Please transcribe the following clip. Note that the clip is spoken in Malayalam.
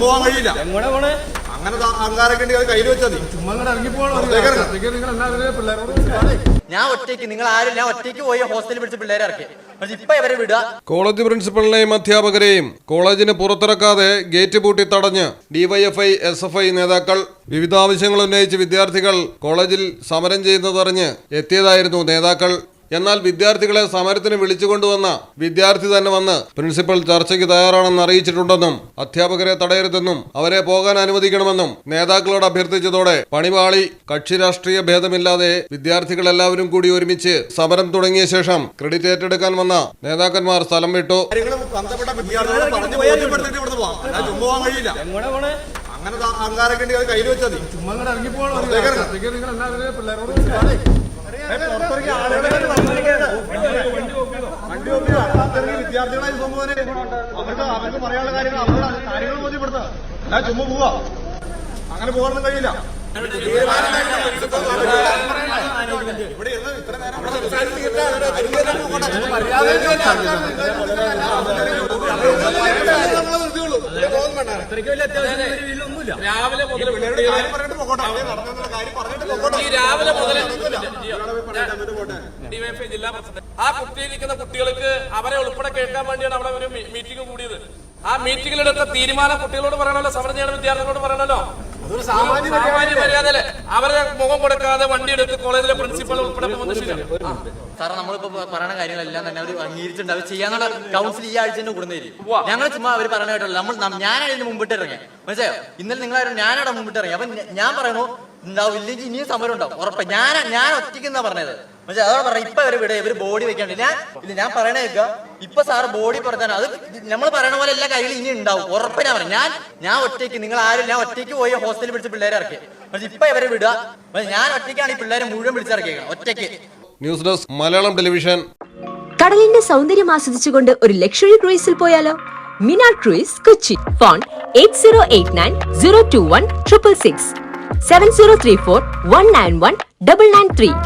പോകാൻ കഴിയില്ല. അങ്ങനെ അഹങ്കാരൊക്കെ ഉണ്ടെങ്കിൽ കയ്യിൽ വെച്ചാൽ ഞാൻ ഒറ്റയ്ക്ക് നിങ്ങൾ ആരും ഞാൻ ഒറ്റയ്ക്ക് പോയി ഹോസ്റ്റലിൽ പിടിച്ച് പിള്ളേരെ ഇറക്കി. ഇപ്പൊ ഇവരെ വിടുക. കോളേജ് പ്രിൻസിപ്പലിനെയും അധ്യാപകരെയും കോളേജിന് പുറത്തിറക്കാതെ ഗേറ്റ് പൂട്ടി തടഞ്ഞ് ഡിവൈഎഫ്ഐ SFI നേതാക്കൾ. വിവിധ ആവശ്യങ്ങൾ ഉന്നയിച്ച് വിദ്യാർത്ഥികൾ കോളേജിൽ സമരം ചെയ്യുന്നതറിഞ്ഞ് എത്തിയതായിരുന്നു നേതാക്കൾ. എന്നാൽ വിദ്യാർത്ഥികളെ സമരത്തിന് വിളിച്ചുകൊണ്ടുവന്ന വിദ്യാർത്ഥി തന്നെ വന്ന് പ്രിൻസിപ്പൽ ചർച്ചയ്ക്ക് തയ്യാറാണെന്ന് അറിയിച്ചിട്ടുണ്ടെന്നും അധ്യാപകരെ തടയരുതെന്നും അവരെ പോകാൻ അനുവദിക്കണമെന്നും നേതാക്കളോട് അഭ്യർത്ഥിച്ചതോടെ പണിപാളി. കക്ഷി രാഷ്ട്രീയ ഭേദമില്ലാതെ വിദ്യാർത്ഥികളെല്ലാവരും കൂടി ഒരുമിച്ച് സമരം തുടങ്ങിയ ശേഷം ക്രെഡിറ്റ് ഏറ്റെടുക്കാൻ വന്ന നേതാക്കന്മാർ സ്ഥലം വിട്ടു. അങ്ങനെ അഹങ്കാരൊക്കെ ഉണ്ടെങ്കിൽ കയ്യിൽ വെച്ചാൽ വിദ്യാർത്ഥികളായി പോകുമ്പോൾ അവർക്ക് പറയാനുള്ള കാര്യങ്ങൾ അവരോട് കാര്യങ്ങൾ ബോധ്യപ്പെടുത്താം. ഞാൻ ചുമ്മാ പോവാ. അങ്ങനെ പോകാനൊന്നും കഴിയില്ല. ഇവിടെ ഇത്ര നേരം രാവിലെ മുതൽ ജില്ലാ പ്രസിഡന്റ് ആ കുട്ടിയിരിക്കുന്ന കുട്ടികൾക്ക് അവരെ ഉൾപ്പെടെ കേൾക്കാൻ വേണ്ടിയാണ് അവിടെ ഒരു മീറ്റിംഗ് കൂടിയത്. ആ മീറ്റിംഗിലെടുത്ത തീരുമാനം കുട്ടികളോട് പറയണല്ലോ, സമരം ചെയ്യണ വിദ്യാർത്ഥികളോട് പറയണല്ലോ. സാമാന്യ മര്യാദ അവരെ മുഖം കൊടുക്കാതെ വണ്ടി എടുത്ത് കോളേജിലെ പ്രിൻസിപ്പൽ ഉൾപ്പെടെ സാറേ നമ്മളിപ്പോ പറയുന്ന കാര്യങ്ങളെല്ലാം തന്നെ അവർ അംഗീകരിച്ചിട്ടുണ്ട്. അവർ ചെയ്യാനുള്ള കൗൺസിൽ ഈ ആഴ്ച തന്നെ കൂടുന്നതായിരിക്കും. ഞങ്ങൾ ചുമ്മാ അവർ പറഞ്ഞ കേട്ടല്ലോ. ഞാനാണ് ഇതിന് മുമ്പിട്ട് ഇറങ്ങി. മനസ്സിലായോ? ഇന്നലെ നിങ്ങളായിരുന്നു ഞാനവിടെ മുമ്പിട്ട് ഇറങ്ങി. അപ്പൊ ഞാൻ പറയണു ഉണ്ടാവും, ഇല്ലെങ്കിൽ ഇനിയും സമരം ഉണ്ടാവും ഉറപ്പ്. ഞാൻ ഒറ്റയ്ക്കെന്നാ പറഞ്ഞത്. അതോടെ പറഞ്ഞ ഇപ്പൊ ഇവര് വിട ഇവര് ബോഡി വെക്കാണ്ട് ഞാൻ പറയണ കേൾക്കുക. ഇപ്പൊ സാറ് ബോഡി പുറത്താണ്. അത് നമ്മൾ പറയണ പോലെ എല്ലാ കാര്യങ്ങളും ഇനി ഉണ്ടാവും ഉറപ്പിനാ പറഞ്ഞു. ഞാൻ ഒറ്റയ്ക്ക് നിങ്ങൾ ആരും ഞാൻ ഒറ്റയ്ക്ക് പോയി ഹോസ്റ്റലിൽ പിടിച്ച് പിള്ളേരെ ഇറക്കി. ഇപ്പൊ ഇവരെ വിടുക. ഞാൻ ഒറ്റയ്ക്കാണ് ഈ പിള്ളേരെ മുഴുവൻ പിടിച്ചിറക്കിയത് ഒറ്റയ്ക്ക്. News desk Malayalam television. കടലിന്റെ സൗന്ദര്യം ആസ്വദിച്ചുകൊണ്ട് ഒരു ലക്ഷറി ക്രൂയിസിൽ പോയാലോ? മിനാർ ക്രൂയിസ് കൊച്ചി. ഫോൺ 8089021666 7034191993.